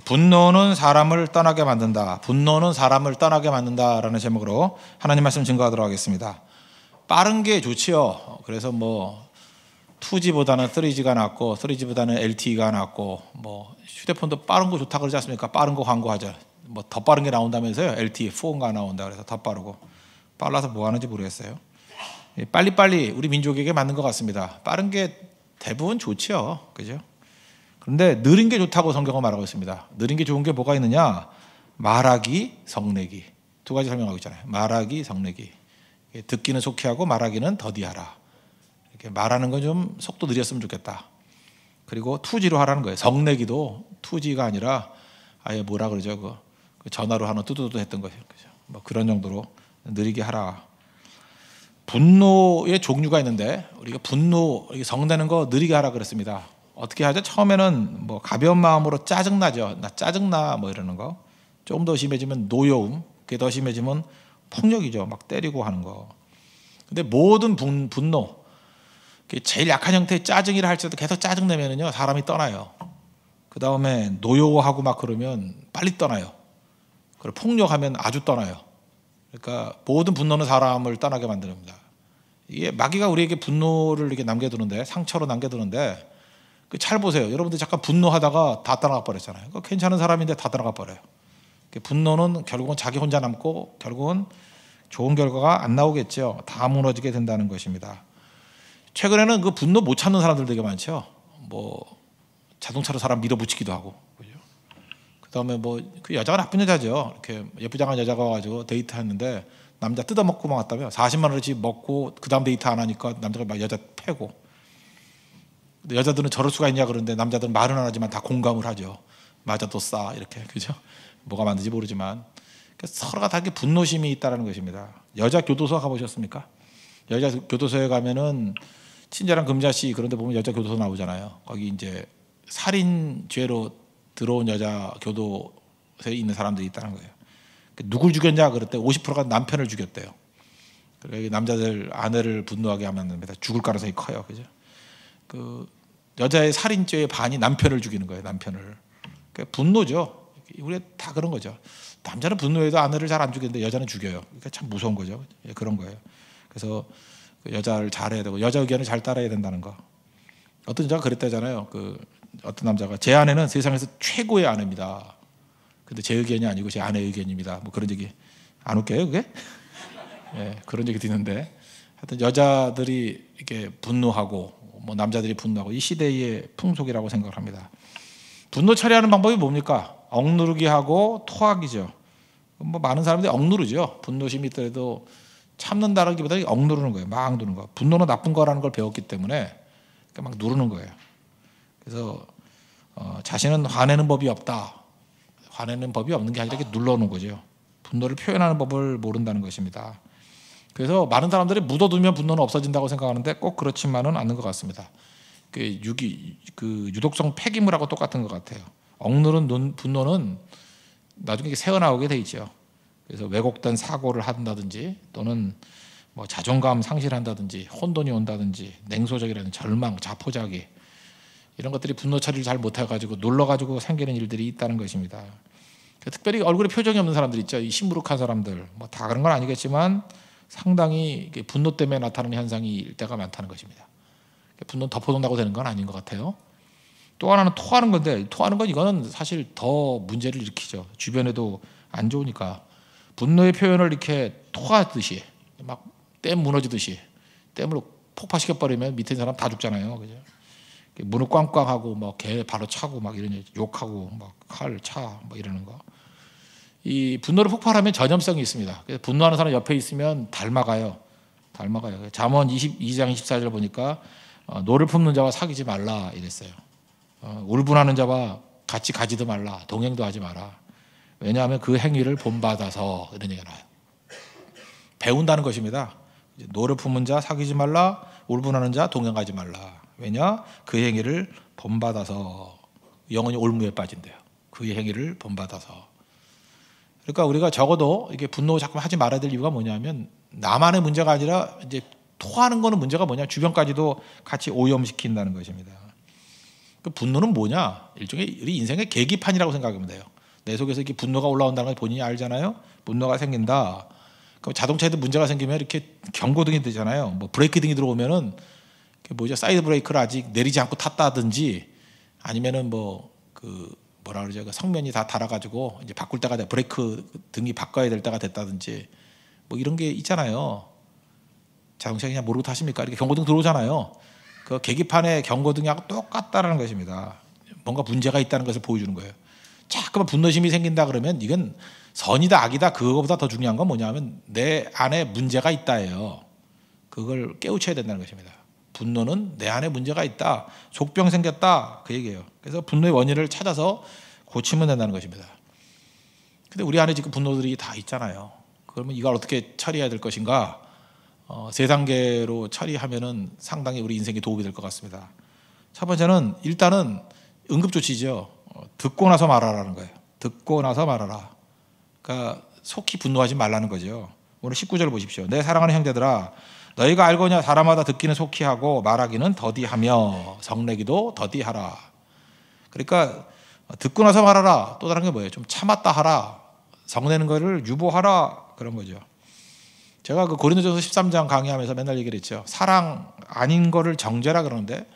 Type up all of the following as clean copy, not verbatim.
분노는 사람을 떠나게 만든다. 분노는 사람을 떠나게 만든다라는 제목으로 하나님 말씀 증거하도록 하겠습니다. 빠른 게 좋지요. 그래서 2G보다는 3G가 낫고 3G보다는 LTE가 낫고 휴대폰도 빠른 거 좋다 그러지 않습니까? 빠른 거 광고하죠. 더 빠른 게 나온다면서요. LTE 4가 나온다 그래서 더 빠르고. 빨라서 뭐 하는지 모르겠어요. 빨리빨리 우리 민족에게 맞는 것 같습니다. 빠른 게 대부분 좋지요. 그죠? 그런데 느린 게 좋다고 성경은 말하고 있습니다. 느린 게 좋은 게 뭐가 있느냐? 말하기, 성내기. 두 가지 설명하고 있잖아요. 말하기, 성내기. 듣기는 속히 하고 말하기는 더디하라. 이렇게 말하는 건 좀 속도 느렸으면 좋겠다. 그리고 2G로 하라는 거예요. 성내기도 2G가 아니라 아예 뭐라 그러죠? 그 전화로 하는 뚜두두두 했던 거죠. 그런 정도로 느리게 하라. 분노의 종류가 있는데 우리가 분노 성내는 거 느리게 하라 그랬습니다. 어떻게 하죠? 처음에는 가벼운 마음으로 짜증나죠. 나 짜증나 이러는 거. 조금 더 심해지면 노여움. 그게 더 심해지면 폭력이죠. 막 때리고 하는 거. 근데 모든 분노, 제일 약한 형태의 짜증이라 할지라도 계속 짜증내면은요 사람이 떠나요. 그 다음에 노여워하고 막 그러면 빨리 떠나요. 그리고 폭력하면 아주 떠나요. 그러니까 모든 분노는 사람을 떠나게 만듭니다. 이게 마귀가 우리에게 분노를 이렇게 남겨두는데, 상처로 남겨두는데, 잘 보세요. 여러분들 잠깐 분노하다가 다 떠나가 버렸잖아요. 괜찮은 사람인데 다 떠나가 버려요. 분노는 결국은 자기 혼자 남고 결국은 좋은 결과가 안 나오겠죠. 다 무너지게 된다는 것입니다. 최근에는 그 분노 못 참는 사람들 되게 많죠. 자동차로 사람 밀어붙이기도 하고, 그죠? 그다음에 그 여자가 나쁜 여자죠. 이렇게 예쁘장한 여자가 와가지고 데이트했는데 남자 뜯어먹고 막 왔다며 40만 원어치 먹고 그 다음 데이트 안 하니까 남자가 막 여자 패고. 근데 여자들은 저럴 수가 있냐 그러는데 남자들은 말은 안 하지만 다 공감을 하죠. 맞아 또 싸 이렇게, 그죠? 뭐가 맞는지 모르지만 서로가 다 이렇게 분노심이 있다는 것입니다. 여자 교도소 가보셨습니까? 여자 교도소에 가면은 친절한 금자씨 그런 데 보면 여자 교도소 나오잖아요. 거기 이제 살인죄로 들어온 여자 교도소에 있는 사람들이 있다는 거예요. 누굴 죽였냐 그럴 때 50%가 남편을 죽였대요. 그래서 남자들 아내를 분노하게 하면 됩니다. 죽을 가능성이 커요. 그죠? 그 여자의 살인죄의 반이 남편을 죽이는 거예요. 남편을. 그러니까 분노죠. 우리 다 그런 거죠. 남자는 분노해도 아내를 잘 안 죽이는데 여자는 죽여요. 그러니까 참 무서운 거죠. 그런 거예요. 그래서 여자를 잘해야 되고 여자 의견을 잘 따라야 된다는 거. 어떤 여자가 그랬다잖아요. 어떤 남자가 제 아내는 세상에서 최고의 아내입니다. 근데 제 의견이 아니고 제 아내 의견입니다. 그런 얘기 안 웃겨요, 그게? 예, 그런 얘기도 있는데, 하여튼 여자들이 이렇게 분노하고 남자들이 분노하고 이 시대의 풍속이라고 생각을 합니다. 분노 처리하는 방법이 뭡니까? 억누르기 하고 토하기죠. 많은 사람들이 억누르죠. 분노심이 있더라도 참는다기보다 억누르는 거예요. 막 누르는 거. 분노는 나쁜 거라는 걸 배웠기 때문에 막 누르는 거예요. 그래서 자신은 화내는 법이 없다. 화내는 법이 없는 게 아니라 이렇게 눌러놓은 거죠. 분노를 표현하는 법을 모른다는 것입니다. 그래서 많은 사람들이 묻어두면 분노는 없어진다고 생각하는데 꼭 그렇지만은 않는 것 같습니다. 유독성 폐기물하고 똑같은 것 같아요. 억누른 분노는 나중에 새어나오게 돼 있죠. 그래서 왜곡된 사고를 한다든지 또는 자존감 상실한다든지 혼돈이 온다든지 냉소적이라든지 절망, 자포자기 이런 것들이 분노 처리를 잘 못해가지고 눌러가지고 생기는 일들이 있다는 것입니다. 특별히 얼굴에 표정이 없는 사람들 있죠. 이 시무룩한 사람들 다 그런 건 아니겠지만 상당히 분노 때문에 나타나는 현상이 일 때가 많다는 것입니다. 분노는 덮어둔다고 되는 건 아닌 것 같아요. 또 하나는 토하는 건데, 토하는 건 이거는 사실 더 문제를 일으키죠. 주변에도 안 좋으니까. 분노의 표현을 이렇게 토하듯이 막 댐 무너지듯이 댐으로 폭파시켜버리면 밑에 사람 다 죽잖아요. 그죠? 문을 꽝꽝하고 개 바로 차고 막 이런 욕하고 칼 차 이러는 거. 이 분노를 폭발하면 전염성이 있습니다. 그래서 분노하는 사람 옆에 있으면 닮아가요. 잠언 22장 24절 보니까 노를 품는 자와 사귀지 말라 이랬어요. 울분하는 자와 같이 가지도 말라, 동행도 하지 마라. 왜냐하면 그 행위를 본받아서 이런 얘기가 나와요. 배운다는 것입니다. 노를 품은 자 사귀지 말라, 울분하는 자 동행하지 말라. 왜냐? 그 행위를 본받아서 영혼이 올무에 빠진대요. 그 행위를 본받아서. 그러니까 우리가 적어도 이게 분노 자꾸 하지 말아야 될 이유가 뭐냐면 나만의 문제가 아니라 이제 토하는 거는 문제가 뭐냐? 주변까지도 같이 오염시킨다는 것입니다. 그 분노는 뭐냐? 일종의 우리 인생의 계기판이라고 생각하면 돼요. 내 속에서 이렇게 분노가 올라온다는 걸 본인이 알잖아요. 분노가 생긴다. 그럼 자동차에도 문제가 생기면 이렇게 경고등이 되잖아요. 뭐 브레이크 등이 들어오면은 뭐죠? 사이드 브레이크를 아직 내리지 않고 탔다든지 아니면은 뭐라 그러죠? 그 성면이 다 닳아가지고 이제 바꿀 때가 돼 브레이크 등이 바꿔야 될 때가 됐다든지 뭐 이런 게 있잖아요. 자동차 그냥 모르고 타십니까? 이렇게 경고등 들어오잖아요. 그 계기판의 경고등하고 똑같다라는 것입니다. 뭔가 문제가 있다는 것을 보여주는 거예요. 자꾸만 분노심이 생긴다 그러면 이건 선이다 악이다 그거보다 더 중요한 건 뭐냐면 내 안에 문제가 있다예요. 그걸 깨우쳐야 된다는 것입니다. 분노는 내 안에 문제가 있다. 속병 생겼다. 그 얘기예요. 그래서 분노의 원인을 찾아서 고치면 된다는 것입니다. 근데 우리 안에 지금 분노들이 다 있잖아요. 그러면 이걸 어떻게 처리해야 될 것인가? 세 단계로 처리하면은 상당히 우리 인생에 도움이 될 것 같습니다. 첫 번째는 일단은 응급조치죠. 듣고 나서 말하라는 거예요. 듣고 나서 말하라. 그러니까 속히 분노하지 말라는 거죠. 오늘 19절 보십시오. 내 사랑하는 형제들아 너희가 알거냐 사람마다 듣기는 속히 하고 말하기는 더디하며 성내기도 더디하라. 그러니까 듣고 나서 말하라. 또 다른 게 뭐예요? 좀 참았다 하라. 성내는 거를 유보하라. 그런 거죠. 제가 그 고린도전서 13장 강의하면서 맨날 얘기를 했죠. 사랑 아닌 거를 정죄라 그러는데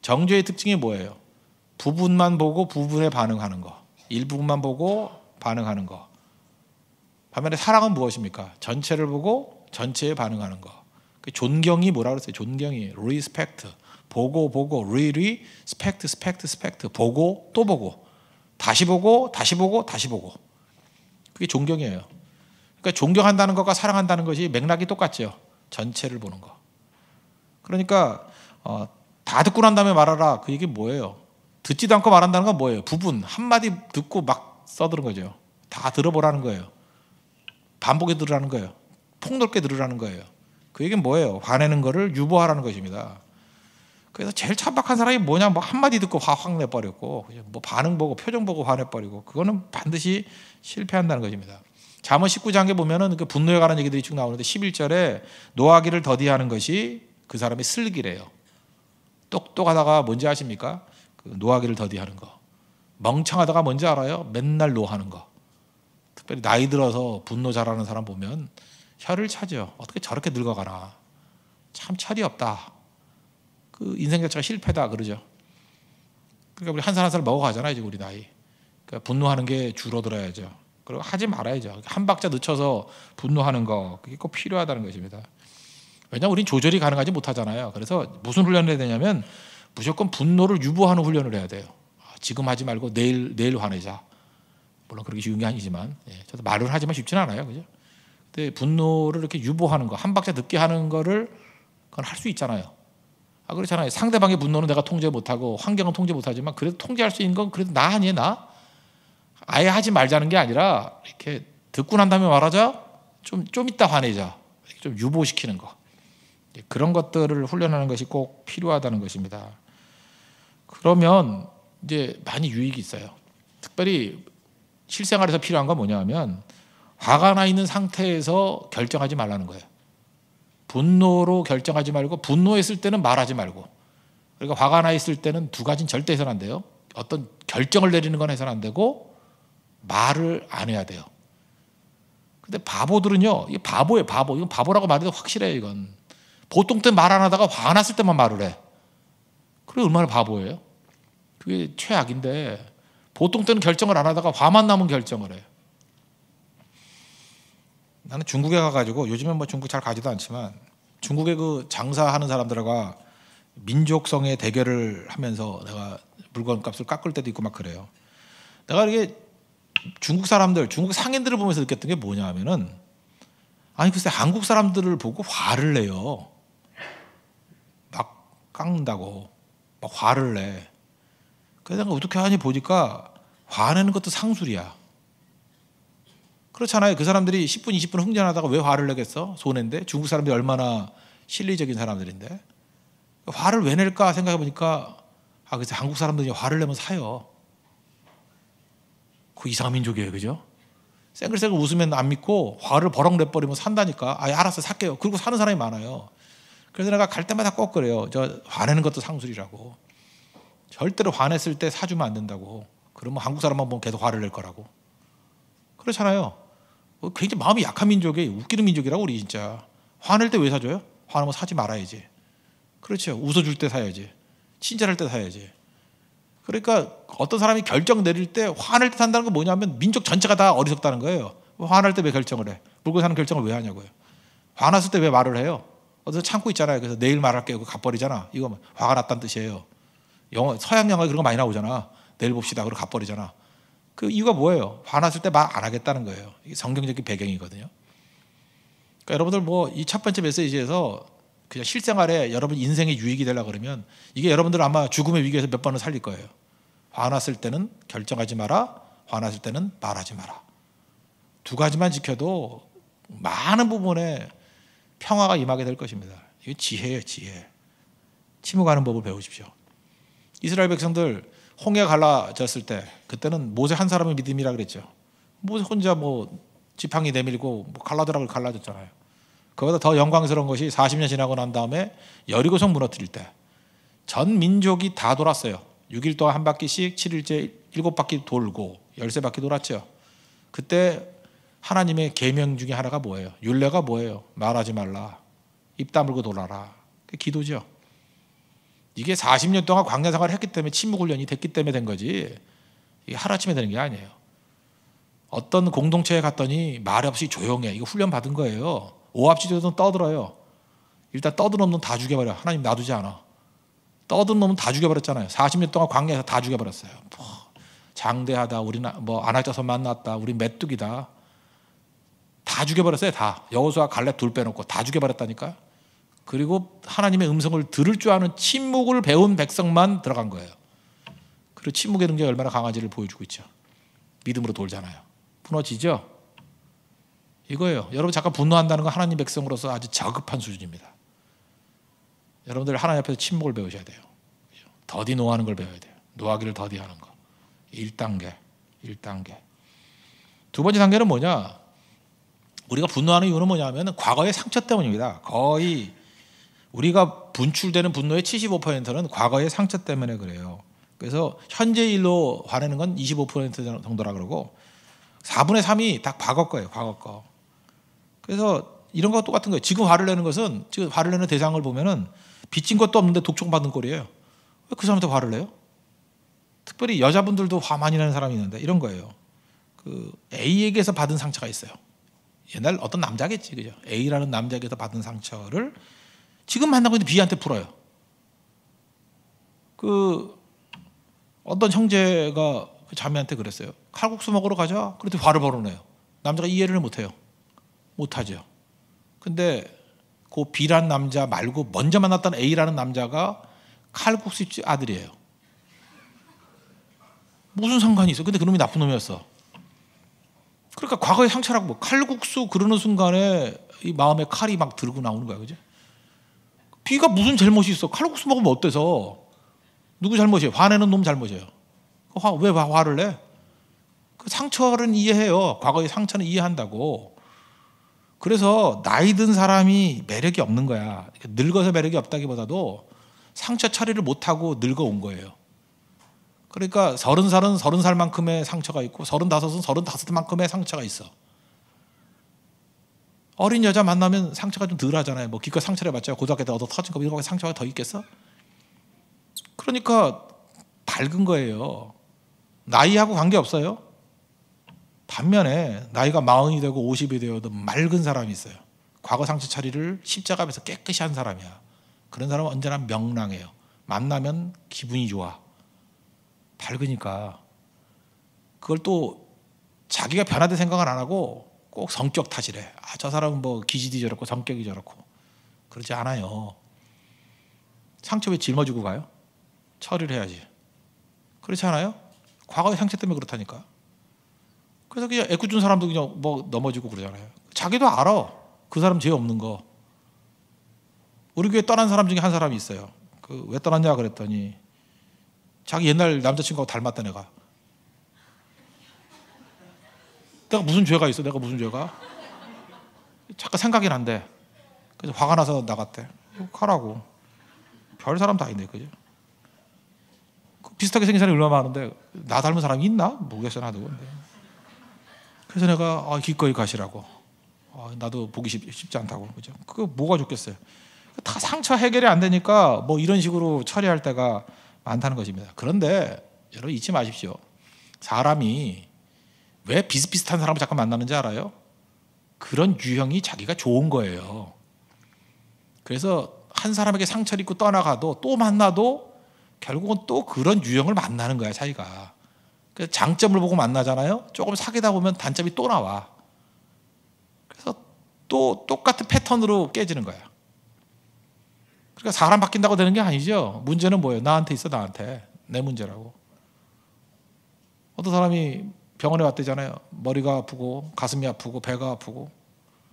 정죄의 특징이 뭐예요? 부분만 보고 부분에 반응하는 거. 일부분만 보고 반응하는 거. 반면에 사랑은 무엇입니까? 전체를 보고 전체에 반응하는 거. 그 존경이 뭐라 그랬어요? 존경이 respect. 보고 really respect. 보고 또 보고 다시 보고 다시 보고 다시 보고. 그게 존경이에요. 그러니까 존경한다는 것과 사랑한다는 것이 맥락이 똑같죠. 전체를 보는 거. 그러니까 다 듣고 난 다음에 말하라. 그 얘기 뭐예요? 듣지도 않고 말한다는 건 뭐예요? 부분 한마디 듣고 막 써드는 거죠. 다 들어보라는 거예요. 반복해 들으라는 거예요. 폭넓게 들으라는 거예요. 그 얘기는 뭐예요? 화내는 거를 유보하라는 것입니다. 그래서 제일 천박한 사람이 뭐냐? 뭐 한마디 듣고 화 확 내버렸고 뭐 반응 보고 표정 보고 화내버리고 그거는 반드시 실패한다는 것입니다. 잠언 19장에 보면은 그 분노에 관한 얘기들이 쭉 나오는데 11절에 노하기를 더디하는 것이 그 사람의 슬기래요. 똑똑하다가 뭔지 아십니까? 그 노하기를 더디하는 거. 멍청하다가 뭔지 알아요? 맨날 노하는 거. 특별히 나이 들어서 분노 잘하는 사람 보면 혀를 차죠. 어떻게 저렇게 늙어가나. 참 철이 없다. 그 인생 자체가 실패다 그러죠. 그러니까 우리 한 살 한 살 먹어가잖아요. 지금 우리 나이. 그러니까 분노하는 게 줄어들어야죠. 그리고 하지 말아야죠. 한 박자 늦춰서 분노하는 거 그게 꼭 필요하다는 것입니다. 왜냐하면 우린 조절이 가능하지 못하잖아요. 그래서 무슨 훈련을 해야 되냐면 무조건 분노를 유보하는 훈련을 해야 돼요. 지금 하지 말고 내일 화내자. 물론 그렇게 쉬운 게 아니지만 저도 말을 하지만 쉽지는 않아요. 그죠? 근데 분노를 이렇게 유보하는 거 한 박자 늦게 하는 거를 그건 할 수 있잖아요. 그렇잖아요. 상대방의 분노는 내가 통제 못하고 환경은 통제 못하지만 그래도 통제할 수 있는 건 그래도 나 아니에요. 나? 아예 하지 말자는 게 아니라 이렇게 듣고 난 다음에 말하자. 좀 이따 화내자. 좀 유보시키는 거. 그런 것들을 훈련하는 것이 꼭 필요하다는 것입니다. 그러면 이제 많이 유익이 있어요. 특별히 실생활에서 필요한 건 뭐냐 하면 화가 나 있는 상태에서 결정하지 말라는 거예요. 분노로 결정하지 말고 분노했을 때는 말하지 말고 그러니까 화가 나 있을 때는 두 가지는 절대 해서는 안 돼요. 어떤 결정을 내리는 건 해서는 안 되고 말을 안 해야 돼요. 근데 바보들은요, 이게 바보예요, 바보. 이건 바보라고 말해도 확실해요, 이건. 보통 때 말 안 하다가 화났을 때만 말을 해. 그게 얼마나 바보예요? 그게 최악인데, 보통 때는 결정을 안 하다가 화만 나면 결정을 해요. 나는 중국에 가가지고, 요즘엔 뭐 중국 잘 가지도 않지만, 중국의 그 장사하는 사람들과 민족성의 대결을 하면서 내가 물건 값을 깎을 때도 있고 막 그래요. 내가 이게 중국 사람들, 중국 상인들을 보면서 느꼈던 게 뭐냐 하면은 아니 글쎄 한국 사람들을 보고 화를 내요. 막 깎는다고 막 화를 내. 그래서 내가 어떻게 하니 보니까 화내는 것도 상술이야. 그렇잖아요. 그 사람들이 10분, 20분 흥전하다가 왜 화를 내겠어? 손해인데 중국 사람들이 얼마나 실리적인 사람들인데 화를 왜 낼까 생각해 보니까 글쎄 한국 사람들이 화를 내면 사요. 그 이상한 민족이에요, 그죠? 쌩글쌩글 웃으면 안 믿고 화를 버럭 내버리면 산다니까. 알았어, 살게요. 그리고 사는 사람이 많아요. 그래서 내가 갈 때마다 꼭 그래요. 저 화내는 것도 상술이라고. 절대로 화냈을 때 사주면 안 된다고. 그러면 한국 사람만 보면 계속 화를 낼 거라고. 그렇잖아요. 굉장히 마음이 약한 민족이 웃기는 민족이라고. 우리 진짜 화낼 때 왜 사줘요? 화나면 사지 말아야지. 그렇죠. 웃어줄 때 사야지. 친절할 때 사야지. 그러니까 어떤 사람이 결정 내릴 때 화낼 때 산다는 건 뭐냐면 민족 전체가 다 어리석다는 거예요. 화날 때 왜 결정을 해? 물고 사는 결정을 왜 하냐고요. 화났을 때 왜 말을 해요? 어디서 참고 있잖아요. 그래서 내일 말할게요. 그거 갚버리잖아. 이거 화가 났다는 뜻이에요. 영어, 서양 영화에 그런 거 많이 나오잖아. 내일 봅시다. 그러고 갚버리잖아. 그 이유가 뭐예요? 화났을 때 말 안 하겠다는 거예요. 이게 성경적인 배경이거든요. 그러니까 여러분들 뭐 이 첫 번째 메시지에서 그냥 실생활에 여러분 인생의 유익이 되려고 그러면 이게 여러분들 아마 죽음의 위기에서 몇 번은 살릴 거예요. 화났을 때는 결정하지 마라. 화났을 때는 말하지 마라. 두 가지만 지켜도 많은 부분에 평화가 임하게 될 것입니다. 이게 지혜예요, 지혜. 침묵하는 법을 배우십시오. 이스라엘 백성들 홍해가 갈라졌을 때 그때는 모세 한 사람의 믿음이라 그랬죠. 모세 혼자 뭐 지팡이 내밀고 뭐 갈라더라고 갈라졌잖아요. 그보다 더 영광스러운 것이 40년 지나고 난 다음에 여리고성 무너뜨릴 때 전 민족이 다 돌았어요. 6일 동안 한 바퀴씩 7일째 7바퀴 돌고 13바퀴 돌았죠. 그때 하나님의 계명 중에 하나가 뭐예요? 율례가 뭐예요? 말하지 말라. 입 다물고 돌아라. 그게 기도죠. 이게 40년 동안 광야 생활을 했기 때문에 침묵 훈련이 됐기 때문에 된 거지. 이게 하루아침에 되는 게 아니에요. 어떤 공동체에 갔더니 말 없이 조용해. 이거 훈련 받은 거예요. 오합지졸은 떠들어요. 일단 떠드는 놈 다 죽여버려. 하나님 놔두지 않아. 떠든 놈은 다 죽여버렸잖아요. 40년 동안 광야에서 다 죽여버렸어요. 뭐, 장대하다. 우리는 뭐 안악자손 만났다. 우리 메뚜기다. 다 죽여버렸어요. 다. 여호수아 갈렙 둘 빼놓고 다 죽여버렸다니까. 그리고 하나님의 음성을 들을 줄 아는 침묵을 배운 백성만 들어간 거예요. 그리고 침묵의 능력이 얼마나 강한지를 보여주고 있죠. 믿음으로 돌잖아요. 무너지죠? 이거예요. 여러분 잠깐 분노한다는 건 하나님 백성으로서 아주 저급한 수준입니다. 여러분들 하나님 앞에서 침묵을 배우셔야 돼요. 더디 노하는 걸 배워야 돼요. 노하기를 더디하는 거. 1단계. 두 번째 단계는 뭐냐? 우리가 분노하는 이유는 뭐냐면 과거의 상처 때문입니다. 거의 우리가 분출되는 분노의 75%는 과거의 상처 때문에 그래요. 그래서 현재 일로 화내는 건 25% 정도라 그러고 4분의 3이 다 과거 거예요. 과거 거. 그래서 이런 거 똑같은 거예요. 지금 화를 내는 것은 지금 화를 내는 대상을 보면은 빚진 것도 없는데 독촉받는 꼴이에요. 왜 그 사람한테 화를 내요? 특별히 여자분들도 화 많이 내는 사람이 있는데 이런 거예요. 그 A에게서 받은 상처가 있어요. 옛날 어떤 남자겠지, 그죠? A라는 남자에게서 받은 상처를 지금 만나고 있는 B한테 풀어요. 그 어떤 형제가 그 자매한테 그랬어요. 칼국수 먹으러 가자. 그랬더니 화를 벌어내요. 남자가 이해를 못해요. 못하죠. 근데 그 B라는 남자 말고 먼저 만났던 A라는 남자가 칼국수집 아들이에요. 무슨 상관이 있어? 근데 그놈이 나쁜 놈이었어. 그러니까 과거의 상처라고 뭐 칼국수 그러는 순간에 이 마음에 칼이 막 들고 나오는 거야, 그죠? B가 무슨 잘못이 있어? 칼국수 먹으면 어때서? 누구 잘못이에요? 화내는 놈 잘못이에요. 왜 화를 내? 그 상처는 이해해요. 과거의 상처는 이해한다고. 그래서 나이 든 사람이 매력이 없는 거야. 늙어서 매력이 없다기보다도 상처 처리를 못하고 늙어온 거예요. 그러니까 30살은 30살만큼의 상처가 있고 35은 35만큼의 상처가 있어. 어린 여자 만나면 상처가 좀 덜 하잖아요. 뭐 기껏 상처를 해봤자 고등학교 때 얻어 터진 거 이런 거 상처가 더 있겠어? 그러니까 밝은 거예요. 나이하고 관계없어요. 반면에 나이가 40이 되고 50이 되어도 맑은 사람이 있어요. 과거 상처 처리를 십자가 앞에서 깨끗이 한 사람이야. 그런 사람은 언제나 명랑해요. 만나면 기분이 좋아. 밝으니까. 그걸 또 자기가 변하다 생각은 안 하고 꼭 성격 탓이래. 아, 저 사람은 뭐 기질이 저렇고 성격이 저렇고. 그러지 않아요. 상처 왜 짊어지고 가요? 처리를 해야지. 그렇지 않아요? 과거의 상처 때문에 그렇다니까. 그래서 그냥 애꿎은 사람도 그냥 뭐 넘어지고 그러잖아요. 자기도 알아. 그 사람 죄 없는 거. 우리 교회 떠난 사람 중에 한 사람이 있어요. 그 왜 떠났냐 그랬더니 자기 옛날 남자친구하고 닮았다 내가. 내가 무슨 죄가 있어? 내가 무슨 죄가? 잠깐 생각이 난대. 그래서 화가 나서 나갔대. 가라고. 별 사람 다 있네, 그죠? 비슷하게 생긴 사람이 얼마나 많은데 나 닮은 사람이 있나? 모르겠어 나도. 근데. 그래서 내가 기꺼이 가시라고. 나도 보기 쉽지 않다고. 그죠? 그거 뭐가 좋겠어요? 다 상처 해결이 안 되니까 뭐 이런 식으로 처리할 때가 많다는 것입니다. 그런데 여러분 잊지 마십시오. 사람이 왜 비슷비슷한 사람을 자꾸 만나는지 알아요? 그런 유형이 자기가 좋은 거예요. 그래서 한 사람에게 상처를 입고 떠나가도 또 만나도 결국은 또 그런 유형을 만나는 거야 자기가. 그래서 장점을 보고 만나잖아요. 조금 사귀다 보면 단점이 또 나와. 그래서 또 똑같은 패턴으로 깨지는 거야. 그러니까 사람 바뀐다고 되는 게 아니죠. 문제는 뭐예요? 나한테 있어. 나한테. 내 문제라고. 어떤 사람이 병원에 왔대잖아요. 머리가 아프고 가슴이 아프고 배가 아프고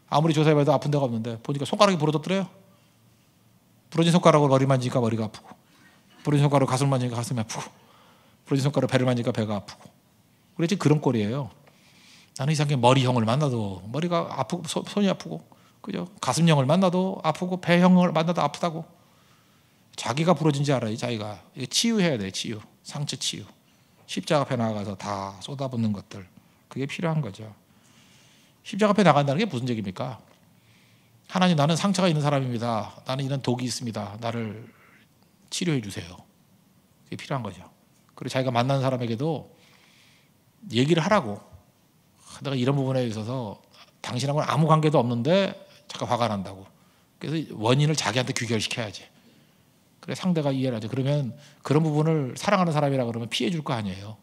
아무리 조사해봐도 아픈 데가 없는데 보니까 손가락이 부러졌더래요. 부러진 손가락으로 머리 만지니까 머리가 아프고 부러진 손가락으로 가슴을 만지니까 가슴이 아프고 부러진 손가락으로 배를 만지니까 배가 아프고. 그래서 그런 꼴이에요. 나는 이상하게 머리형을 만나도 머리가 아프고 손이 아프고 그죠? 가슴형을 만나도 아프고 배형을 만나도 아프다고. 자기가 부러진지 알아요. 자기가. 이거 치유해야 돼요. 치유. 상처 치유. 십자가 앞에 나가서 다 쏟아붓는 것들. 그게 필요한 거죠. 십자가 앞에 나간다는 게 무슨 얘기입니까? 하나님 나는 상처가 있는 사람입니다. 나는 이런 독이 있습니다. 나를 치료해 주세요. 그게 필요한 거죠. 그리고 자기가 만나는 사람에게도 얘기를 하라고. 내가 이런 부분에 있어서 당신하고는 아무 관계도 없는데 잠깐 화가 난다고. 그래서 원인을 자기한테 귀결시켜야지. 그래 상대가 이해를 하죠. 그러면 그런 부분을 사랑하는 사람이라 그러면 피해 줄 거 아니에요.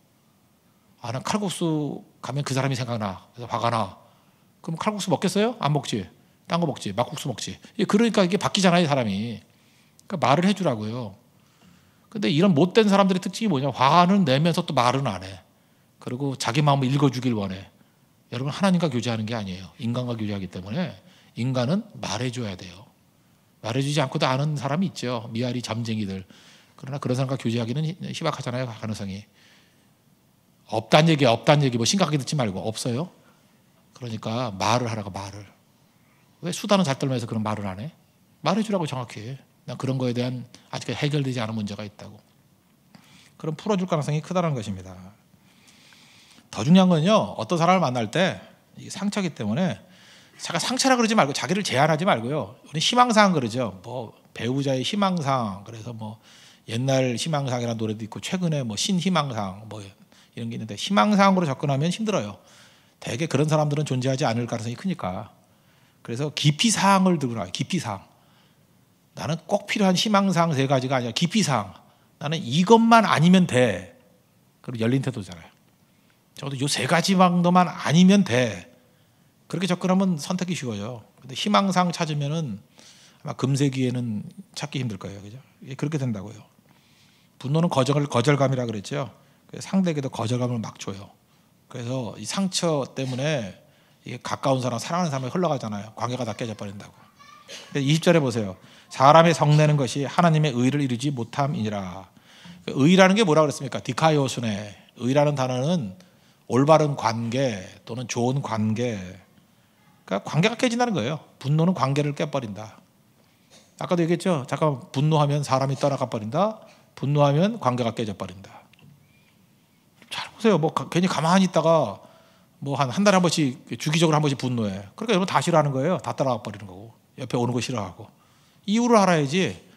난 칼국수 가면 그 사람이 생각나. 그래서 화가 나. 그럼 칼국수 먹겠어요? 안 먹지. 딴 거 먹지. 막국수 먹지. 그러니까 이게 바뀌잖아요, 사람이. 그러니까 말을 해주라고요. 근데 이런 못된 사람들의 특징이 뭐냐? 화는 내면서 또 말은 안 해. 그리고 자기 마음을 읽어주길 원해. 여러분 하나님과 교제하는 게 아니에요. 인간과 교제하기 때문에 인간은 말해줘야 돼요. 말해주지 않고도 아는 사람이 있죠. 미아리 점쟁이들. 그러나 그런 사람과 교제하기는 희박하잖아요. 가능성이. 없단 얘기 뭐 심각하게 듣지 말고. 없어요. 그러니까 말을 하라고. 말을. 왜 수다는 잘 떨면서 그런 말을 안 해? 말해주라고 정확히. 난 그런 거에 대한 아직 해결되지 않은 문제가 있다고. 그럼 풀어줄 가능성이 크다는 것입니다. 더 중요한 건요. 어떤 사람을 만날 때 이게 상처기 때문에 제가 상처라 그러지 말고 자기를 제한하지 말고요. 우리 희망사항 그러죠. 뭐 배우자의 희망사항. 그래서 뭐 옛날 희망사항이라는 노래도 있고 최근에 뭐 신희망사항 뭐 이런 게 있는데 희망사항으로 접근하면 힘들어요. 대개 그런 사람들은 존재하지 않을 가능성이 크니까. 그래서 기피사항을 들고 나와요. 기피사항. 나는 꼭 필요한 희망사항 3가지가 아니라 기피사항. 나는 이것만 아니면 돼. 그리고 열린 태도잖아요. 적어도 요 3가지만 아니면 돼. 그렇게 접근하면 선택이 쉬워요. 근데 희망사항 찾으면은 아마 금세기에는 찾기 힘들 거예요. 그죠? 그렇게 된다고요. 분노는 거절감이라 그랬죠. 상대에게도 거절감을 막 줘요. 그래서 이 상처 때문에 이게 가까운 사람, 사랑하는 사람이 흘러가잖아요. 관계가 다 깨져버린다고. 20절에 보세요. 사람의 성내는 것이 하나님의 의를 이루지 못함이니라. 의라는 게 뭐라 그랬습니까? 디카이오스네. 의라는 단어는 올바른 관계 또는 좋은 관계. 그러니까 관계가 깨진다는 거예요. 분노는 관계를 깨버린다. 아까도 얘기했죠. 잠깐 분노하면 사람이 떠나가 버린다. 분노하면 관계가 깨져버린다. 잘 보세요. 뭐 괜히 가만히 있다가 뭐 한 달에 한 번씩 주기적으로 한 번씩 분노해. 그러니까 여러분 다 싫어하는 거예요. 다 따라가 버리는 거고. 옆에 오는 거 싫어하고. 이유를 알아야지.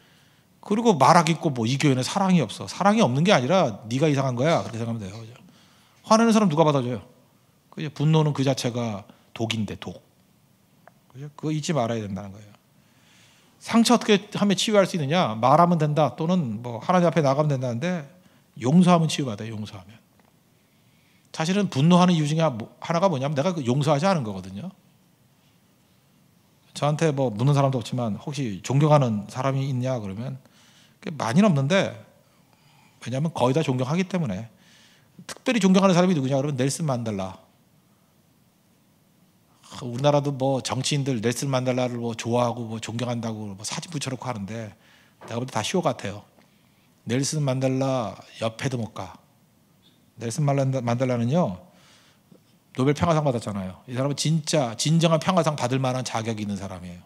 그리고 말하기 있고 뭐 이 교회는 사랑이 없어. 사랑이 없는 게 아니라 네가 이상한 거야. 그렇게 생각하면 돼요. 그죠? 화내는 사람 누가 받아줘요? 그죠? 분노는 그 자체가 독인데 독. 그죠? 그거 잊지 말아야 된다는 거예요. 상처 어떻게 하면 치유할 수 있느냐? 말하면 된다. 또는 뭐 하나님 앞에 나가면 된다는데 용서하면 치유받아요. 용서하면. 사실은 분노하는 이유 중에 하나가 뭐냐면 내가 용서하지 않은 거거든요. 저한테 뭐 묻는 사람도 없지만 혹시 존경하는 사람이 있냐 그러면 많이는 없는데 왜냐하면 거의 다 존경하기 때문에. 특별히 존경하는 사람이 누구냐 그러면 넬슨 만델라. 우리나라도 뭐 정치인들 넬슨 만델라를 뭐 좋아하고 뭐 존경한다고 뭐 사진 붙여놓고 하는데 내가 볼 때 다 쇼 같아요. 넬슨 만델라 옆에도 못 가. 넬슨 만델라는요 노벨 평화상 받았잖아요. 이 사람은 진짜 진정한 평화상 받을 만한 자격이 있는 사람이에요.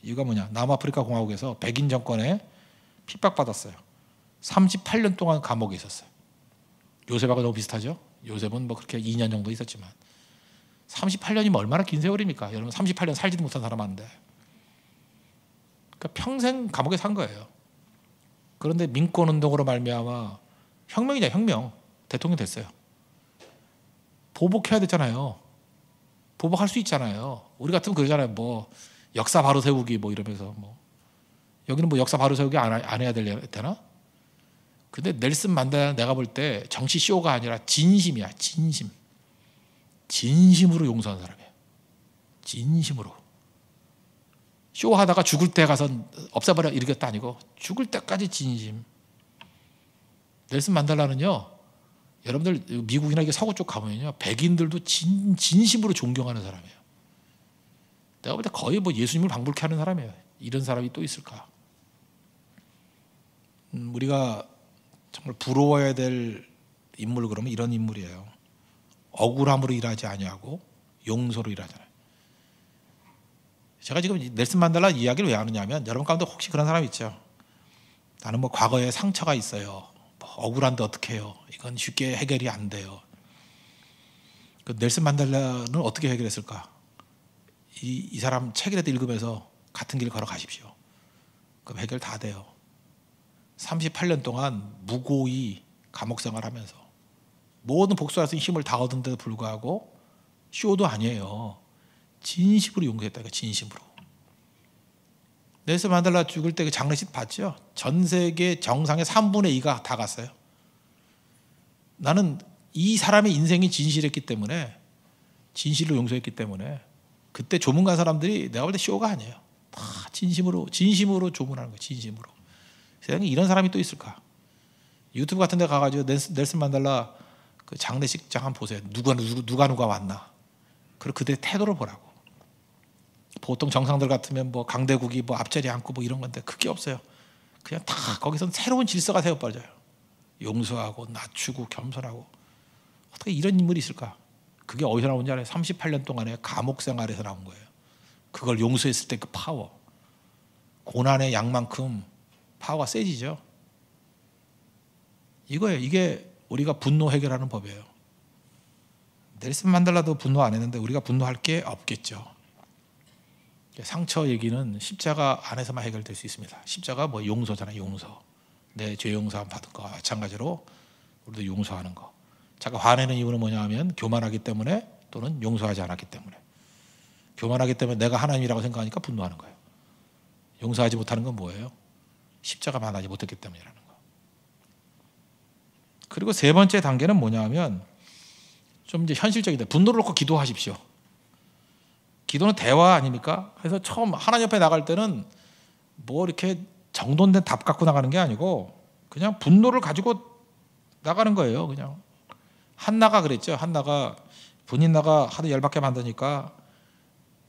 이유가 뭐냐? 남아프리카 공화국에서 백인 정권에 핍박받았어요. 38년 동안 감옥에 있었어요. 요셉하고 너무 비슷하죠. 요셉은 뭐 그렇게 2년 정도 있었지만 38년이면 얼마나 긴 세월입니까? 여러분 38년 살지도 못한 사람한테 그러니까 평생 감옥에 산 거예요. 그런데 민권운동으로 말미암아 혁명이냐 혁명 대통령 됐어요. 보복해야 되잖아요. 보복할 수 있잖아요. 우리 같으면 그러잖아요. 뭐 역사 바로 세우기 뭐 이러면서 뭐 여기는 뭐 역사 바로 세우기 안 해야 되나? 근데 넬슨 만델라는 내가 볼 때 정치 쇼가 아니라 진심이야. 진심. 진심으로 용서하는 사람이에요. 진심으로. 쇼하다가 죽을 때 가서 없애버려 이러겠다 아니고 죽을 때까지 진심. 넬슨 만델라는요. 여러분들 미국이나 이게 서구 쪽 가면요. 백인들도 진심으로 존경하는 사람이에요. 내가 볼 때 거의 뭐 예수님을 방불케 하는 사람이에요. 이런 사람이 또 있을까? 우리가 정말 부러워야 될 인물 그러면 이런 인물이에요. 억울함으로 일하지 아니하고 용서로 일하잖아요. 제가 지금 넬슨 만델라 이야기를 왜 하느냐면 여러분 가운데 혹시 그런 사람 있죠. 나는 뭐 과거에 상처가 있어요. 뭐 억울한데 어떻게 해요? 이건 쉽게 해결이 안 돼요. 그 넬슨 만델라는 어떻게 해결했을까? 이 사람 책이라도 읽으면서 같은 길 걸어가십시오. 그럼 해결 다 돼요. 38년 동안 무고히 감옥 생활하면서 모든 복수할 수 있는 힘을 다 얻은 데도 불구하고 쇼도 아니에요. 진심으로 용서했다니까. 진심으로. 넬슨 만델라 죽을 때 그 장례식 봤죠? 전 세계 정상의 3분의 2가 다 갔어요. 나는 이 사람의 인생이 진실했기 때문에 진실로 용서했기 때문에 그때 조문간 사람들이 내가 볼 때 쇼가 아니에요. 다 진심으로 조문하는 거예요. 진심으로. 세상에 이런 사람이 또 있을까? 유튜브 같은 데 가가지고 넬슨 만델라 그 장례식장 한번 보세요. 누가 왔나? 그리고 그들의 태도를 보라고. 보통 정상들 같으면 뭐 강대국이 뭐 앞자리 앉고 뭐 이런 건데 그게 없어요. 그냥 다 거기서 새로운 질서가 세워버려요. 용서하고 낮추고 겸손하고. 어떻게 이런 인물이 있을까? 그게 어디서 나온지 알아요? 38년 동안의 감옥 생활에서 나온 거예요. 그걸 용서했을 때 그 파워. 고난의 양만큼 파워가 세지죠. 이거예요. 이게 우리가 분노 해결하는 법이에요. 넬슨 만델라도 분노 안 했는데 우리가 분노할 게 없겠죠. 상처 얘기는 십자가 안에서만 해결될 수 있습니다. 십자가 뭐 용서잖아요. 용서. 내 죄 용서함 받은 거 마찬가지로 우리도 용서하는 거. 자꾸 화내는 이유는 뭐냐 하면 교만하기 때문에 또는 용서하지 않았기 때문에. 교만하기 때문에 내가 하나님이라고 생각하니까 분노하는 거예요. 용서하지 못하는 건 뭐예요? 십자가 만나지 못했기 때문이라는 거. 그리고 세 번째 단계는 뭐냐 하면 좀 이제 현실적이다. 분노를 놓고 기도하십시오. 기도는 대화 아닙니까? 그래서 처음 하나님 앞에 나갈 때는 뭐 이렇게 정돈된 답 갖고 나가는 게 아니고 그냥 분노를 가지고 나가는 거예요. 그냥 한나가 그랬죠. 한나가 분인나가 하도 열받게 만드니까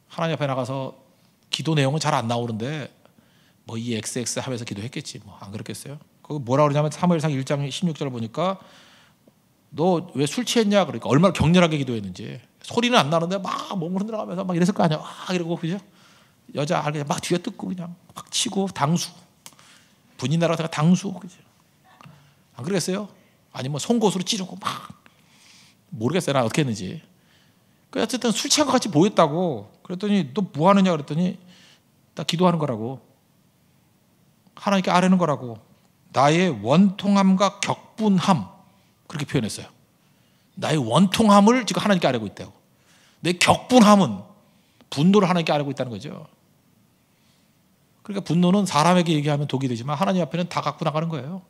하나님 앞에 나가서 기도 내용은 잘 안 나오는데 뭐 이 XX 하면서 기도했겠지. 뭐 안 그렇겠어요? 거기 뭐라 그러냐면 사무엘상 1장 16절 보니까 너 왜 술 취했냐? 그러니까 얼마나 격렬하게 기도했는지. 소리는 안 나는데 막 몸을 흔들어가면서 막 이랬을 거 아니야. 막 이러고 그죠? 여자 알게 막 뒤에 뜯고 그냥 막 치고 당수. 분인나라가 당수. 그죠? 안 그러겠어요? 아니면 송곳으로 찌르고 막 모르겠어요. 나 어떻게 했는지. 그 어쨌든 술 취한 것 같이 보였다고. 그랬더니 너 뭐 하느냐 그랬더니 나 기도하는 거라고. 하나님께 아뢰는 거라고. 나의 원통함과 격분함 그렇게 표현했어요. 나의 원통함을 지금 하나님께 아뢰고 있다고. 내 격분함은 분노를 하나님께 아뢰고 있다는 거죠. 그러니까 분노는 사람에게 얘기하면 독이 되지만 하나님 앞에는 다 갖고 나가는 거예요.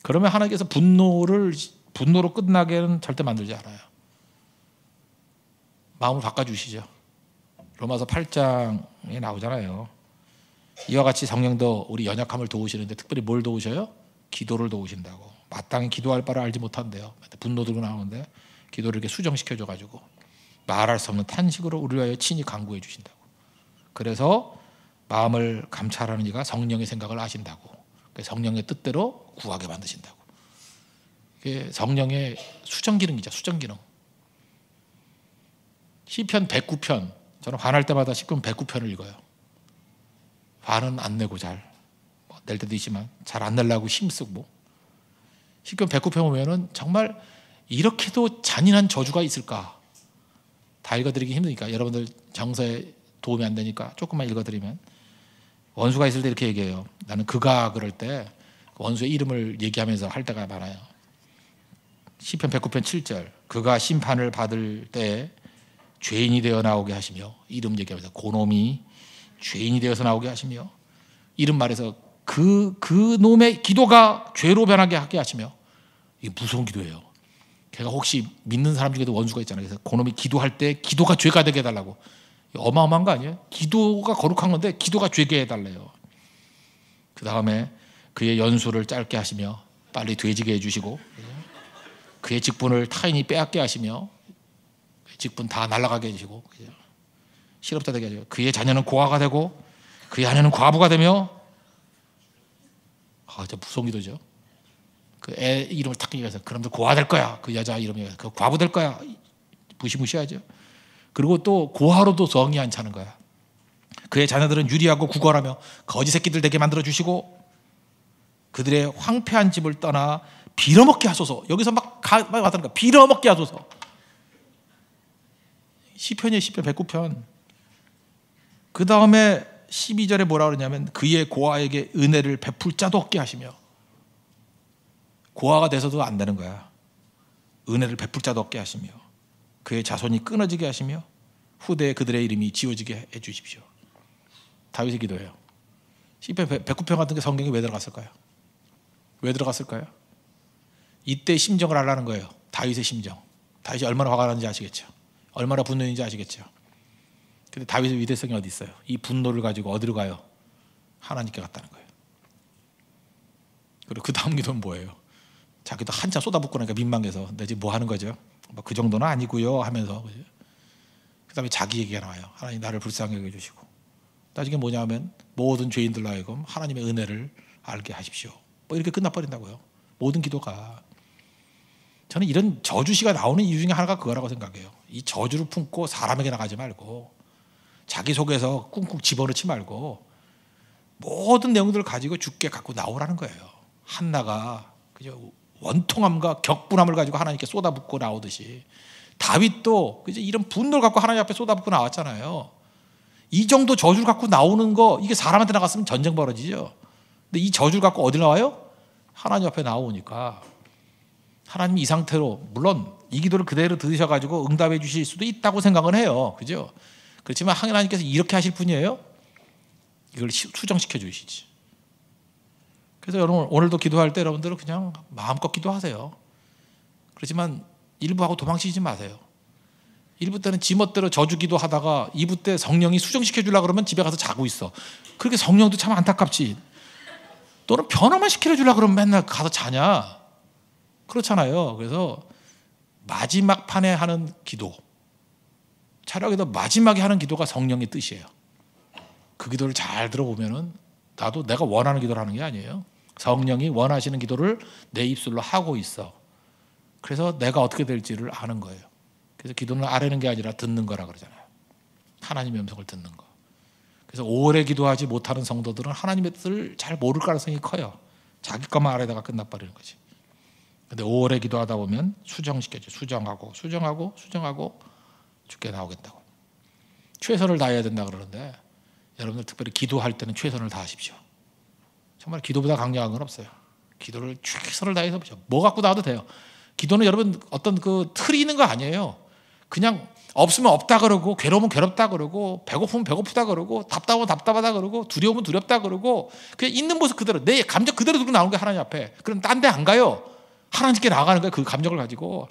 그러면 하나님께서 분노로 끝나게는 절대 만들지 않아요. 마음을 바꿔주시죠. 로마서 8장에 나오잖아요. 이와 같이 성령도 우리 연약함을 도우시는데 특별히 뭘 도우셔요? 기도를 도우신다고. 마땅히 기도할 바를 알지 못한대요. 분노 들고 나오는데 기도를 이렇게 수정시켜줘가지고 말할 수 없는 탄식으로 우리를 위하여 친히 간구해 주신다고. 그래서 마음을 감찰하는 이가 성령의 생각을 아신다고. 성령의 뜻대로 구하게 만드신다고. 이게 성령의 수정기능이죠. 수정기능. 시편 109편. 저는 화날 때마다 시편 109편을 읽어요. 화는 안 내고 낼 때도 있지만 잘 안 내려고 힘쓰고 시편 109편 보면은 정말 이렇게도 잔인한 저주가 있을까? 다 읽어드리기 힘드니까 여러분들 정서에 도움이 안 되니까 조금만 읽어드리면, 원수가 있을 때 이렇게 얘기해요. 나는 그가 그럴 때 원수의 이름을 얘기하면서 할 때가 많아요. 시편 109편 7절, 그가 심판을 받을 때 죄인이 되어 나오게 하시며, 이름 얘기하면서 고놈이 죄인이 되어서 나오게 하시며, 이름 말해서 그 놈의 기도가 죄로 변하게 하게 하시며. 이게 무서운 기도예요. 걔가 혹시 믿는 사람 중에도 원수가 있잖아요. 그래서 그놈이 기도할 때 기도가 죄가 되게 해달라고. 어마어마한 거 아니에요? 기도가 거룩한 건데 기도가 죄게 해달래요. 그 다음에 그의 연수를 짧게 하시며 빨리 돼지게 해주시고, 그의 직분을 타인이 빼앗게 하시며 직분 다 날아가게 해주시고, 실업자 되게 하시고, 그의 자녀는 고아가 되고 그의 아내는 과부가 되며. 진짜 무서운 기도죠. 그 애 이름을 탁 얘기해서 그놈들 고아 될 거야. 그 여자 이름이 그 과부 될 거야. 무시무시하죠. 그리고 또 고아로도 성이 안 차는 거야. 그의 자녀들은 유리하고 구걸하며 거지 새끼들 되게 만들어 주시고, 그들의 황폐한 집을 떠나 빌어먹게 하소서. 여기서 막 왔다는 거야. 빌어먹게 하소서. 시편이에요. 시편 109편. 그 다음에 12절에 뭐라 그러냐면 그의 고아에게 은혜를 베풀 자도 없게 하시며. 고아가 돼서도 안 되는 거야. 은혜를 베풀 자도 없게 하시며, 그의 자손이 끊어지게 하시며 후대에 그들의 이름이 지워지게 해 주십시오. 다윗의 기도예요. 시편 109편 같은 게 성경에 왜 들어갔을까요? 왜 들어갔을까요? 이때 심정을 알라는 거예요. 다윗의 심정. 다윗이 얼마나 화가 나는지 아시겠죠? 얼마나 분노했는지 아시겠죠? 근데 다윗의 위대성이 어디 있어요? 이 분노를 가지고 어디로 가요? 하나님께 갔다는 거예요. 그리고 그 다음 기도는 뭐예요? 자기도 한참 쏟아붓고 나니까 민망해서 내 지금 뭐 하는 거죠? 뭐 그 정도는 아니고요 하면서. 그 다음에 자기 얘기가 나와요. 하나님 나를 불쌍히 여겨주시고, 나중에 뭐냐면 모든 죄인들로 하여금 하나님의 은혜를 알게 하십시오. 뭐 이렇게 끝나버린다고요. 모든 기도가. 저는 이런 저주시가 나오는 이유 중에 하나가 그거라고 생각해요. 이 저주를 품고 사람에게 나가지 말고, 자기 속에서 꿍꿍 집어넣지 말고 모든 내용들을 가지고 주께 갖고 나오라는 거예요. 한나가 그죠? 원통함과 격분함을 가지고 하나님께 쏟아붓고 나오듯이 다윗도 그죠? 이런 분노를 갖고 하나님 앞에 쏟아붓고 나왔잖아요. 이 정도 저주를 갖고 나오는 거, 이게 사람한테 나갔으면 전쟁 벌어지죠. 근데 이 저주를 갖고 어디 나와요? 하나님 앞에 나오니까 하나님이 이 상태로, 물론 이 기도를 그대로 들으셔가지고 응답해 주실 수도 있다고 생각은 해요. 그죠? 그렇지만 하나님께서 이렇게 하실 분이에요. 이걸 수정시켜 주시지. 그래서 여러분 오늘도 기도할 때 여러분들은 그냥 마음껏 기도하세요. 그렇지만 1부하고 도망치지 마세요. 1부 때는 지멋대로 저주 기도하다가 2부 때 성령이 수정시켜 주려고 그러면 집에 가서 자고 있어. 그렇게 성령도 참 안타깝지. 너는 변화만 시켜 주려고 그러면 맨날 가서 자냐. 그렇잖아요. 그래서 마지막 판에 하는 기도, 차라리 더 마지막에 하는 기도가 성령의 뜻이에요. 그 기도를 잘 들어보면은 나도 내가 원하는 기도를 하는 게 아니에요. 성령이 원하시는 기도를 내 입술로 하고 있어. 그래서 내가 어떻게 될지를 아는 거예요. 그래서 기도는 아뢰는 게 아니라 듣는 거라 그러잖아요. 하나님의 음성을 듣는 거. 그래서 오래 기도하지 못하는 성도들은 하나님의 뜻을 잘 모를 가능성이 커요. 자기 것만 아뢰다가 끝나버리는 거지. 근데 오래 기도하다 보면 수정시켜줘. 수정하고 주께 나오겠다고. 최선을 다해야 된다 그러는데, 여러분들 특별히 기도할 때는 최선을 다하십시오. 정말 기도보다 강력한 건 없어요. 기도를 최선을 다해서 보죠. 뭐 갖고 나와도 돼요. 기도는 여러분 어떤 그 틀이 있는 거 아니에요. 그냥 없으면 없다 그러고, 괴로우면 괴롭다 그러고, 배고프면 배고프다 그러고, 답답하면 답답하다 그러고, 두려우면 두렵다 그러고, 그냥 있는 모습 그대로, 내 감정 그대로 들고 나오는 게 하나님 앞에. 그럼 딴 데 안 가요. 하나님께 나가는 거예요. 그 감정을 가지고.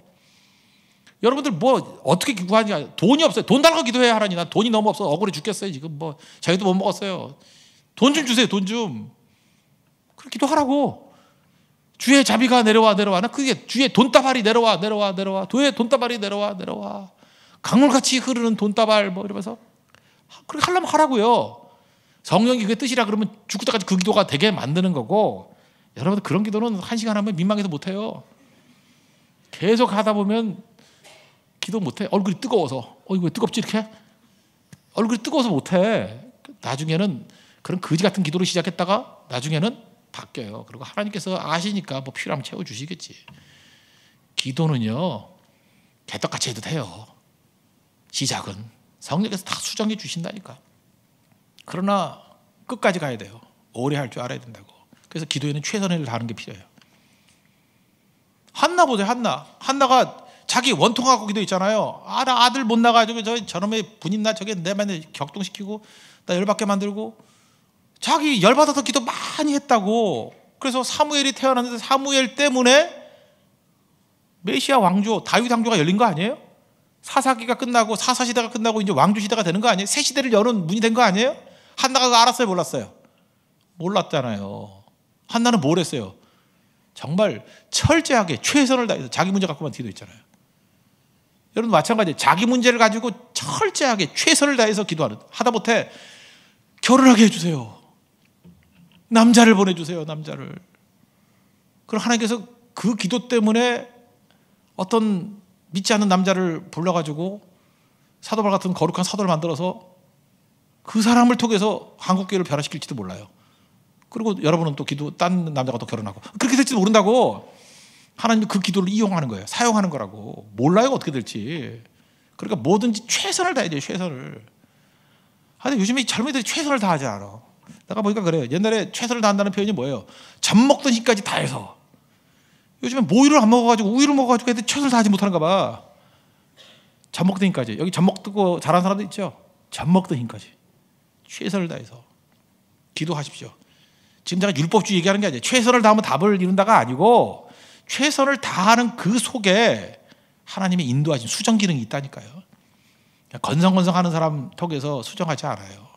여러분들 뭐 어떻게 기도하냐? 돈이 없어요. 돈 달라고 기도해야 하라니. 나 돈이 너무 없어. 억울해 죽겠어요. 지금 뭐 저희도 못 먹었어요. 돈 좀 주세요. 돈 좀. 그렇게 기도하라고. 주의 자비가 내려와. 나 그게 주의 돈다발이 내려와. 주의 돈다발이 내려와. 강물같이 흐르는 돈다발 뭐 이러면서 그렇게 하려면 하라고요. 성령이 그게 뜻이라 그러면 죽을 때까지 그 기도가 되게 만드는 거고, 여러분 그런 기도는 1시간 하면 민망해서 못해요. 계속 하다 보면 기도 못해. 얼굴이 뜨거워서. 왜 뜨겁지 이렇게? 얼굴이 뜨거워서 못해. 나중에는 그런 거지 같은 기도를 시작했다가 나중에는 바뀌어요. 그리고 하나님께서 아시니까 뭐 필요하면 채워주시겠지. 기도는요, 개떡같이 해도 돼요. 시작은 성령께서 다 수정해 주신다니까. 그러나 끝까지 가야 돼요. 오래 할 줄 알아야 된다고. 그래서 기도에는 최선을 다하는 게 필요해요. 한나 보세요. 한나가 자기 원통하고 기도 있잖아요. 나 아들 못 나가지고 저놈의 분임 나 저게 내 맨날 격동시키고 나 열받게 만들고, 자기 열받아서 기도 많이 했다고. 그래서 사무엘이 태어났는데 사무엘 때문에 메시아 왕조 다윗 왕조가 열린 거 아니에요? 사사기가 끝나고 사사시대가 끝나고 이제 왕조 시대가 되는 거 아니에요? 새 시대를 여는 문이 된 거 아니에요? 한나가 그거 알았어요, 몰랐어요? 몰랐잖아요. 한나는 뭘 했어요? 정말 철저하게 최선을 다해서 자기 문제 갖고만 기도했잖아요. 여러분 마찬가지예요. 자기 문제를 가지고 철저하게 최선을 다해서 기도하는, 하다 못해 결혼하게 해주세요. 남자를 보내주세요. 남자를. 그럼 하나님께서 그 기도 때문에 어떤 믿지 않는 남자를 불러가지고 사도발 같은 거룩한 사도를 만들어서 그 사람을 통해서 한국교회를 변화시킬지도 몰라요. 그리고 여러분은 또 딴 남자가 또 결혼하고 그렇게 될지도 모른다고. 하나님이 그 기도를 이용하는 거예요. 사용하는 거라고. 몰라요 어떻게 될지. 그러니까 뭐든지 최선을 다해야 돼요. 최선을. 근데 요즘에 젊은이들이 최선을 다하지 않아. 내가 보니까 그래요. 옛날에 최선을 다한다는 표현이 뭐예요? 젖 먹던 힘까지 다해서. 요즘에 모유를 안 먹어가지고 우유를 먹어가지고 애들 최선을 다하지 못하는가 봐. 젖 먹던 힘까지. 여기 젖 먹고 잘하는 사람도 있죠. 젖 먹던 힘까지 최선을 다해서 기도하십시오. 지금 제가 율법주의 얘기하는 게 아니에요. 최선을 다하면 답을 이룬다가 아니고 최선을 다하는 그 속에 하나님의 인도하신 수정 기능이 있다니까요. 건성건성하는 사람 통해서 수정하지 않아요.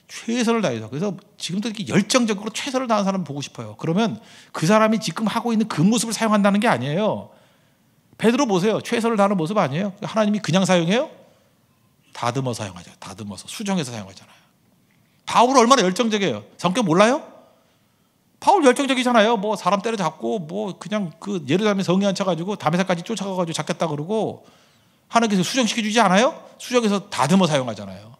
최선을 다해서. 그래서 지금도 이렇게 열정적으로 최선을 다하는 사람 보고 싶어요. 그러면 그 사람이 지금 하고 있는 그 모습을 사용한다는 게 아니에요. 베드로 보세요. 최선을 다하는 모습 아니에요? 하나님이 그냥 사용해요? 다듬어 사용하죠. 다듬어서 수정해서 사용하잖아요. 바울은 얼마나 열정적이에요. 성격 몰라요? 바울 열정적이잖아요. 뭐 사람 때려잡고 뭐 그냥 그 예루살렘에 성에 앉혀가지고 다메섹까지 쫓아가가지고 잡겠다 그러고 하나님께서 수정시켜 주지 않아요? 수정해서 다듬어 사용하잖아요.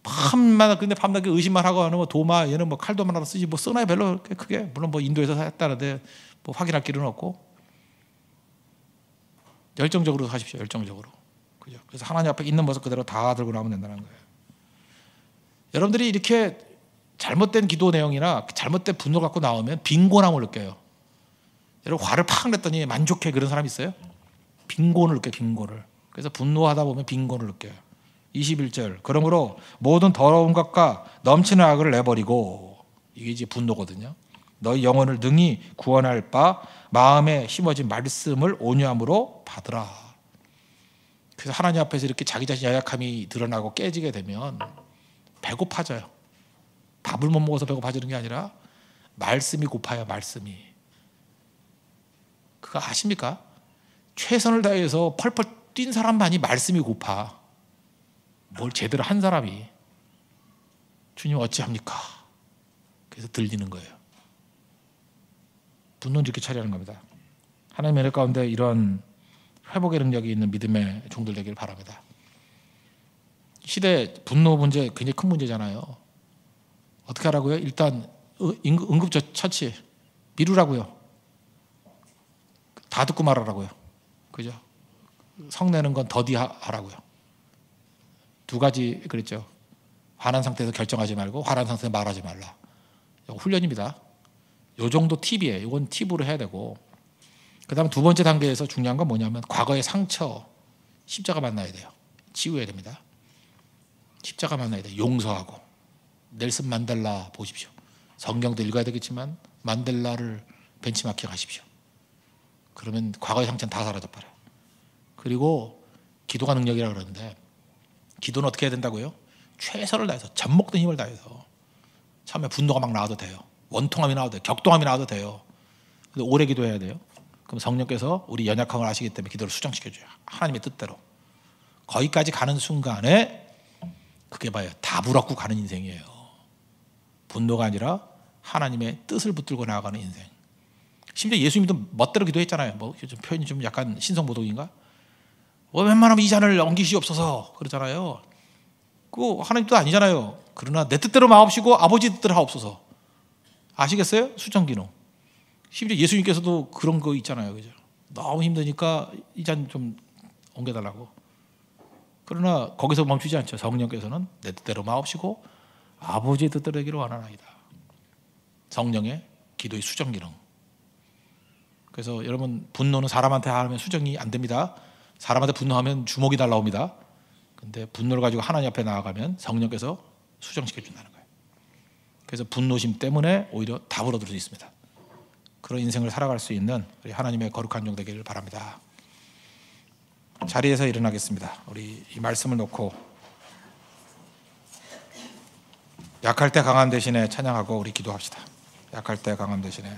밤마다 근데 밤낮에 의심만 하고 하는 뭐 도마 얘는 뭐 칼도만 하나 쓰지 뭐 쓰나요? 별로 그렇게 크게. 물론 뭐 인도에서 했다는데 뭐 확인할 길은 없고. 열정적으로 하십시오. 열정적으로. 그죠? 그래서 하나님 앞에 있는 모습 그대로 다 들고 나오면 된다는 거예요. 여러분들이 이렇게 잘못된 기도 내용이나 잘못된 분노 갖고 나오면 빈곤함을 느껴요. 여러분 화를 팍 냈더니 만족해 그런 사람 있어요? 빈곤을 느껴요. 빈곤을. 그래서 분노하다 보면 빈곤을 느껴요. 21절. 그러므로 모든 더러운 것과 넘치는 악을 내버리고, 이게 이제 분노거든요. 너희 영혼을 능히 구원할 바 마음에 심어진 말씀을 온유함으로 받으라. 그래서 하나님 앞에서 이렇게 자기 자신 연약함이 드러나고 깨지게 되면 배고파져요. 밥을 못 먹어서 배고파지는 게 아니라 말씀이 고파요. 말씀이. 그거 아십니까? 최선을 다해서 펄펄 뛴 사람만이 말씀이 고파. 뭘 제대로 한 사람이 주님 어찌합니까? 그래서 들리는 거예요. 분노는 이렇게 처리하는 겁니다. 하나님의 은혜 가운데 이런 회복의 능력이 있는 믿음의 종들 되길 바랍니다. 시대 분노 문제 굉장히 큰 문제잖아요. 어떻게 하라고요? 일단 응급처치 미루라고요. 다 듣고 말하라고요. 그죠? 성내는 건 더디 하라고요. 두 가지 그랬죠. 화난 상태에서 결정하지 말고 화난 상태에서 말하지 말라. 이거 훈련입니다. 이 정도 팁이에요. 이건 팁으로 해야 되고, 그 다음 두 번째 단계에서 중요한 건 뭐냐면 과거의 상처, 십자가 만나야 돼요. 치유해야 됩니다. 십자가 만나야 돼요. 용서하고. 넬슨 만델라 보십시오. 성경도 읽어야 되겠지만 만델라를 벤치마킹 하십시오. 그러면 과거의 상처는 다 사라져버려요. 그리고 기도가 능력이라고 그러는데, 기도는 어떻게 해야 된다고요? 최선을 다해서 젖 먹던 힘을 다해서. 처음에 분노가 막 나와도 돼요. 원통함이 나와도 돼요. 격동함이 나와도 돼요. 근데 오래 기도해야 돼요. 그럼 성령께서 우리 연약함을 아시기 때문에 기도를 수정시켜줘요. 하나님의 뜻대로. 거기까지 가는 순간에 그게 봐요. 답을 얻고 가는 인생이에요. 분노가 아니라 하나님의 뜻을 붙들고 나아가는 인생. 심지어 예수님도 멋대로 기도했잖아요. 뭐 표현이 좀 약간 신성모독인가? 웬만하면 이 잔을 엉기시옵소서 그러잖아요. 그거 하나님 뜻 아니잖아요. 그러나 내 뜻대로 마옵시고 아버지 뜻대로 하옵소서. 아시겠어요? 수정 기능. 심지어 예수님께서도 그런 거 있잖아요, 그죠? 너무 힘드니까 이 잔 좀 옮겨달라고. 그러나 거기서 멈추지 않죠. 성령께서는 내 뜻대로 마옵시고 아버지의 뜻대로 되기를 원하나이다. 성령의 기도의 수정 기능. 그래서 여러분, 분노는 사람한테 하면 수정이 안 됩니다. 사람한테 분노하면 주먹이 날라옵니다. 근데 분노를 가지고 하나님 앞에 나아가면 성령께서 수정시켜 준다는 거예요. 그래서 분노심 때문에 오히려 답을 얻을 수 있습니다. 그런 인생을 살아갈 수 있는 우리 하나님의 거룩한 종 되기를 바랍니다. 자리에서 일어나겠습니다. 우리 이 말씀을 놓고 약할 때 강함 대신에 찬양하고 우리 기도합시다. 약할 때 강함 대신에